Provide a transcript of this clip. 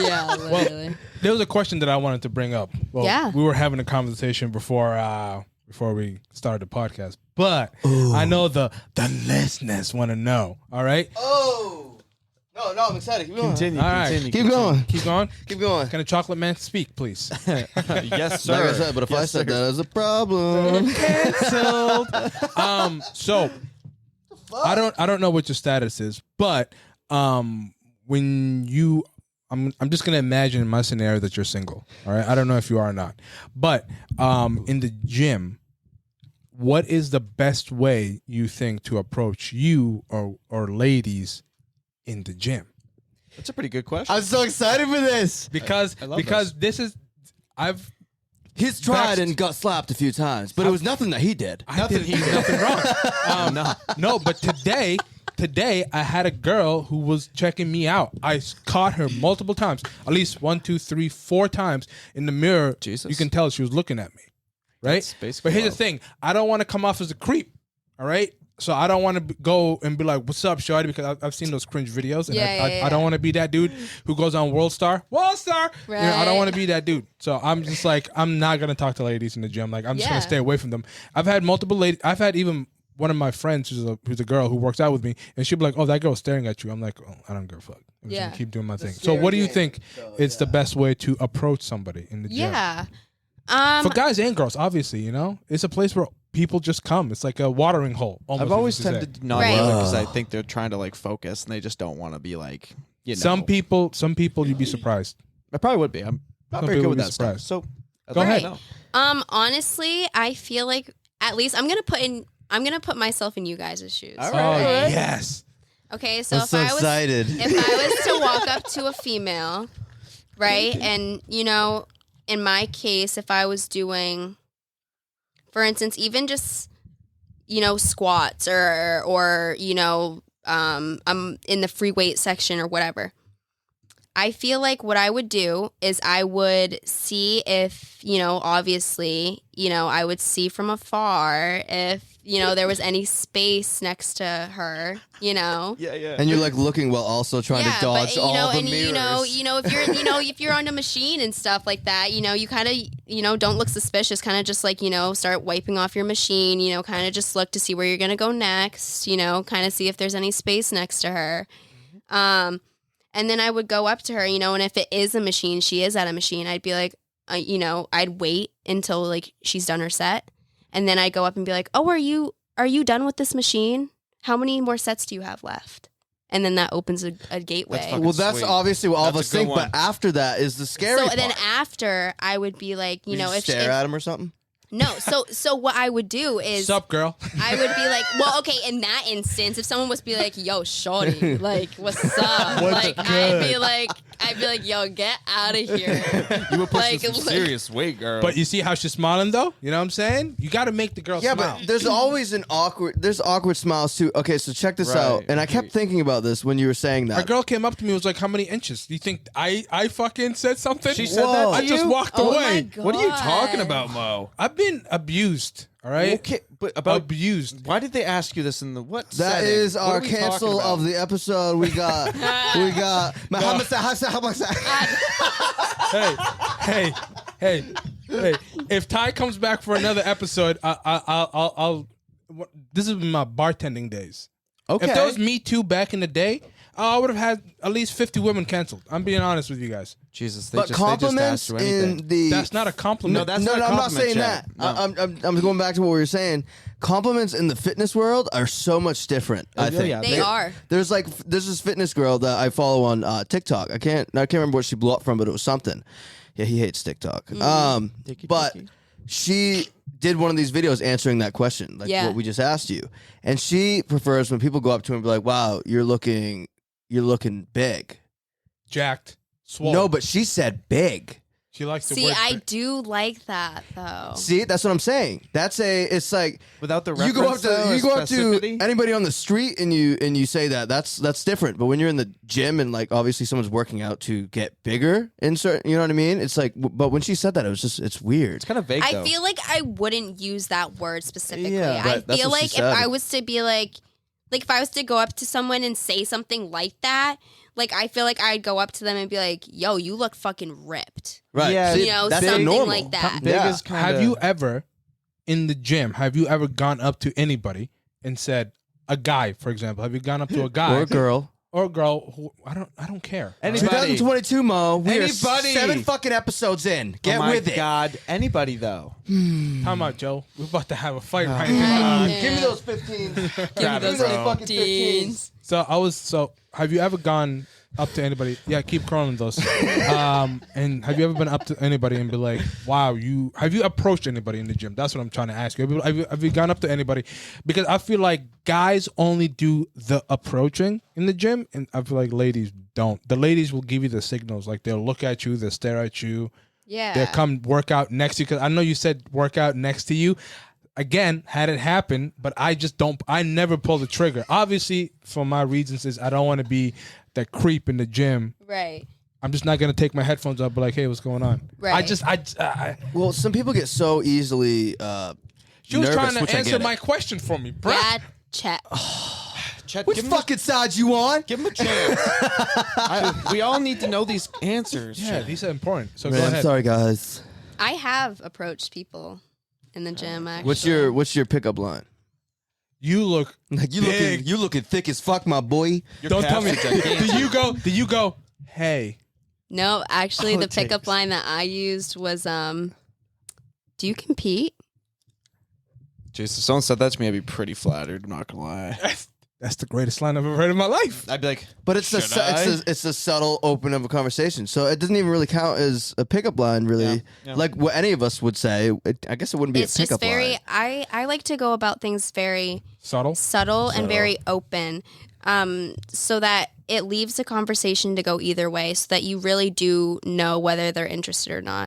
Yeah, literally. Well, there was a question that I wanted to bring up. Well, Yeah. we were having a conversation before we started the podcast, but I know the listeners want to know. All right. Oh. No, I'm excited. Keep going. Continue. All right. Keep going. Keep going. Keep going. Can a chocolate man speak, please? Yes, sir. Like I said, but if I said that as a problem. Canceled. So I don't know what your status is, but when you I'm just gonna imagine in my scenario that you're single. All right. I don't know if you are or not. But in the gym, what is the best way you think to approach you or ladies in the gym? That's a pretty good question. I'm so excited for this. Because I love this is He's tried and got slapped a few times, but it was nothing that he did. I did nothing wrong. No, but today I had a girl who was checking me out. I caught her multiple times, at least 1, 2, 3, 4 times in the mirror. Jesus. You can tell she was looking at me, right? That's basically But here's love. the thing: I don't want to come off as a creep. All right. So I don't want to go and be like, "What's up, shawty?" Because I've seen those cringe videos, and I don't want to be that dude who goes on World Star. You know, I don't want to be that dude. So I'm just like, I'm not gonna talk to ladies in the gym. Like I'm just gonna stay away from them. I've had multiple ladies. I've had even one of my friends who's a girl who works out with me, and she'll be like, "Oh, that girl's staring at you." I'm like, "Oh, I don't give a fuck. I'm just gonna keep doing my thing." So what do you think is the best way to approach somebody in the gym? Yeah. For guys and girls, obviously, you know, it's a place where people just come. It's like a watering hole. Almost, I've always if you could say. tended to not Right. do it because I think they're trying to like focus and they just don't want to be like, you know. Some people, you'd be surprised. I probably would be. I'm not Some very people good with would be that stuff. surprised. So Go ahead. No. Honestly, I feel like at least I'm gonna put myself in you guys' shoes. All Oh right. yes. Okay, so I'm so excited. if I was to walk up to a female, right, and you know, in my case, if I was doing, for instance, even just, you know, squats or you know, I'm in the free weight section or whatever. I feel like what I would do is I would see if, you know, obviously, you know, I would see from afar if, you know, there was any space next to her, you know. Yeah, yeah. And you're like looking while also trying to dodge but, all the and mirrors. if you're, if you're on a machine and stuff like that, you know, you kind of, you know, don't look suspicious. Kind of just like, you know, start wiping off your machine. You know, kind of just look to see where you're gonna go next. You know, kind of see if there's any space next to her. And then I would go up to her, you know, and if it is a machine, she is at a machine. I'd be like, you know, I'd wait until like she's done her set, and then I'd go up and be like, "Oh, are you done with this machine? How many more sets do you have left?" And then that opens a gateway. fucking Well, that's Sweet. obviously what all of That's us a good think, one. but after that is the scary So part. then after, I would be like, you You know, just if stare at him or something. no, so what I would do is Sup, girl? I would be like, well, okay, in that instance, if someone was to be like, yo, shorty, like, what's up? Like, I'd be like, yo, get out of here. You were pushing Like, some serious weight, girl. But you see how she's smiling though? You know what I'm saying? You got to make the girl Yeah, smile. but there's always there's awkward smiles too. Okay, so check this out. Right. And I kept thinking about this when you were saying A that. girl came up to me and was like, "How many inches? Do you think I fucking said something?" She said that to I just you? walked Oh my away. God. what are you talking about, Mo? I've been abused. All right. Okay, but about Abused. why did they ask you this in the what? That setting? is What our are we talking cancel about? of the episode. We got Muhammad hey. If Ty comes back for another episode, I'll. This is my bartending days. Okay. If there was Me Too back in the day, I would have had at least 50 women canceled. I'm being honest with you guys. Jesus, they But just compliments asked you anything. in the That's not a compliment. No, that's no, not a I'm not compliment, saying Chad. that. No. I'm going back to what we were saying. Compliments in the fitness world are so much different. I think yeah. They are. There's this fitness girl that I follow on TikTok. I can't remember what she blew up from, but it was something. Yeah, he hates TikTok. But she did one of these videos answering that question, like Yeah. what we just asked you, and she prefers when people go up to her and be like, "Wow, you're looking big." Jacked. Swole. No, but she said big. she likes to See, work. I do like that though. See, that's what I'm saying. It's like Without the you go up reference, though, to or you go up to specificity? anybody on the street and you say that's different. But when you're in the gym and like obviously someone's working out to get bigger in certain, you know what I mean? It's like, but when she said that, it's weird. It's kind of vague. I though. feel like I wouldn't use that word specifically. Yeah, I that's feel what she like if said. I was to be like if I was to go up to someone and say something like that, like I feel like I'd go up to them and be like, "Yo, you look fucking ripped." Right. Yeah, See, You know, that's something normal. like that. Big Yeah. is kinda, Have you ever, in the gym, have you ever gone up to anybody and said, a guy, for example, have you gone up to a guy Or a girl. or a girl who I don't care. Anybody. 2022, Mo. We Anybody. are 7 fucking episodes in. Get oh my with it. God, anybody though. Time out, Joe. We're about to have a fight right now. Yeah. Give me those 15s. Grab Give me it, those bro. fucking 15s. So have you ever gone up to anybody? Yeah, keep crawling those. And have you ever been up to anybody and be like, wow, have you approached anybody in the gym? That's what I'm trying to ask you. Have you gone up to anybody? Because I feel like guys only do the approaching in the gym, and I feel like ladies don't. The ladies will give you the signals. Like they'll look at you, they'll stare at you, Yeah. they'll come work out next to you. Because I know you said work out next to you. Again, had it happen, but I never pull the trigger. Obviously, for my reasons is I don't want to be that creep in the gym. Right. I'm just not gonna take my headphones off, but like, hey, what's going on? Right. Well, some people get so easily She was nervous, trying which to I answer get it. my question for me, bro. Yeah, Chet. Chet, Which give him fucking side you on? give him a chance. We all need to know these answers. Yeah, Chet. these are important. So Man, go I'm ahead. sorry, guys. I have approached people in the gym. Actually, What's your pickup line? You look. Like Big. you looking thick as fuck, my boy. Don't tell me. Do you go? Hey. No, actually, All the it pickup takes. line that I used was, "Do you compete?" Jeez, if someone said that to me, I'd be pretty flattered. I'm not gonna lie. That's the greatest line I've ever heard in my life. I'd be like, But it's it's the subtle open of a conversation, so it doesn't even really count as a pickup line, really. Yeah, yeah. Like what any of us would say. I guess it wouldn't be It's a pickup just very. line. I like to go about things very Subtle. subtle and very open, so that it leaves the conversation to go either way, so that you really do know whether they're interested or not.